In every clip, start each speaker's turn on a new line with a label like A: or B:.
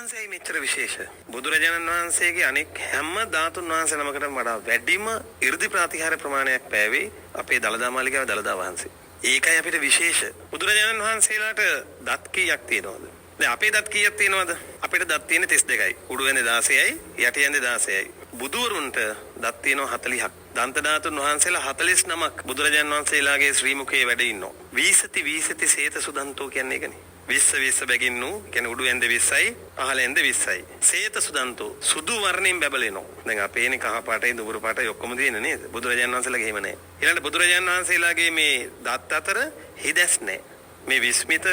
A: වහන්සේයි මෙච්චර විශේෂ. බුදුරජාණන් වහන්සේගේ අනෙක් හැම ධාතුන් වහන්සේ නමකටම වඩා වැඩිම 이르දි ප්‍රතිහාර ප්‍රමාණයක් පෑවේ අපේ දළදා මාලිගාවේ දළදා වහන්සේ. ඒකයි අපිට විශේෂ. බුදුරජාණන් වහන්සේලාට දත් කීයක් තියෙනවද? දැන් අපේ දත් කීයක් තියෙනවද? අපිට දත් තියෙන්නේ 32යි. උඩු ඇඳේ 16යි, යටි ඇඳේ 16යි. බුදුවරුන්ට දත් තියෙනවා 40ක්. දන්ත ධාතුන් වහන්සේලා 49ක් බුදුරජාණන් වහන්සේලාගේ ශ්‍රී මුඛයේ වැඩ ඉන්නවා. වීසති සේත සුදන්තෝ කියන්නේ ඒකනේ. 20 බැගින්නු කියන්නේ උඩු ඇඳේ 20යි, පහළ ඇඳේ 20යි. සේත සුදන්තෝ සුදු වර්ණයෙන් බැබලෙනවා. දැන් අපේනේ කහ පාටයි දුඹුරු පාටයි ඔක්කොම තියෙන නේද? බුදුරජාණන් වහන්සේලාගේ එහෙම නැහැ. ඊළඟට බුදුරජාණන් වහන්සේලාගේ මේ දත් අතර හිදැස් නැහැ. මේ විස්මිත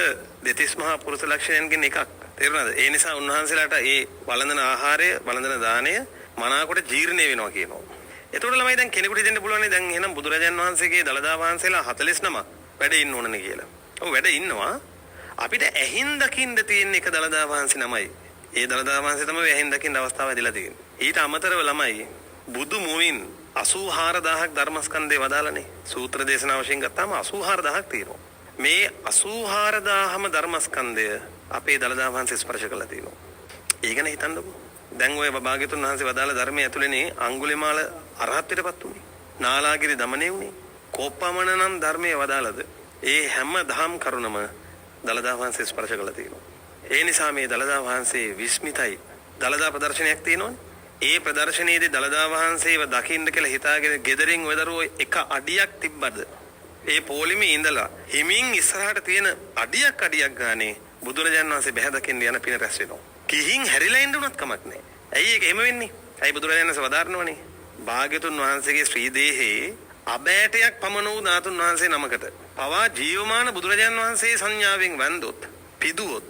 A: දෙතිස් මහා පුරුෂ ලක්ෂණයන්ගෙන් එකක්. තේරුණාද? ඒ නිසා උන්වහන්සේලාට ඒ වළඳන ආහාරය, වළඳන දාණය මනාකොට ජීර්ණය වෙනවා කියනවා. එතකොට ළමයි දැන් කෙනෙකුට දෙන්න පුළුවන් දැන් එහෙනම් බුදුරජාණන් වහන්සේගේ දළදා වහන්සේලා 49ක් වැඩ ඉන්න ඕනනේ කියලා. ඔව් වැඩ ඉන්නවා. අපිට ඇහින් දකින්න තියෙන එක දළදා වහන්සේ නමයි. ඒ දළදා වහන්සේ තමයි ඇහින් දකින්න අවස්ථාව ඇදලා තියෙන්නේ. ඊට අමතරව ළමයි බුදු මුවින් 84000ක් ධර්මස්කන්ධේ වදාළනේ. සූත්‍ර දේශනා වශයෙන් ගත්තාම 84000ක් තියෙනවා. මේ 84000ම ධර්මස්කන්ධය අපේ දළදා වහන්සේ ස්පර්ශ කළා තියෙනවා. ඒ ගැන හිතන්නකෝ. දැන් ඔය භාග්‍යතුන් වහන්සේ වදාළ ධර්මයේ ඇතුළේනේ අඟුලිමාල අරහත්ත්වයටපත් උනේ. නාලාගිරි දමණය උනේ. කොපමණ නම් ධර්මයේ වදාළද? ඒ හැම දහම් කරුණම දළදා වහන්සේ ස්පර්ශ කළා තියෙනවා. ඒ නිසා මේ දළදා වහන්සේ විස්මිතයි. දළදා ප්‍රදර්ශනයක් තියෙනවනේ. ඒ ප්‍රදර්ශනයේදී දළදා වහන්සේව දකින්න කියලා හිතාගෙන ගෙදරින් වෙදරුව එක අඩියක් තිබ්බද? ඒ පොලිමේ ඉඳලා හිමින් ඉස්සරහට තියෙන අඩියක් ගානේ බුදුරජාණන් වහන්සේ බැහැ දකින්න යන පින රැස් වෙනවා. කිහින් හැරිලා ඉන්න උනත් කමක් නැහැ. ඇයි ඒක එහෙම වෙන්නේ? ඇයි බුදුරජාණන් වහන්සේ වදාරනවනේ? භාග්‍යතුන් වහන්සේගේ ශ්‍රී දේහේ අබෑටයක් පමණ වූ ධාතුන් වහන්සේ නමකට පවා ජීවමාන බුදුරජාණන් වහන්සේ සංඥාවෙන් වැන්දොත්, පිදුවොත්,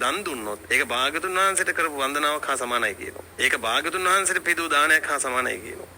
A: දන් දුන්නොත් ඒක භාග්‍යතුන් වහන්සේට කරපු වන්දනාවක් හා සමානයි කියනවා. ඒක භාග්‍යතුන් වහන්සේට පිදු දානයක් හා සමානයි කියනවා.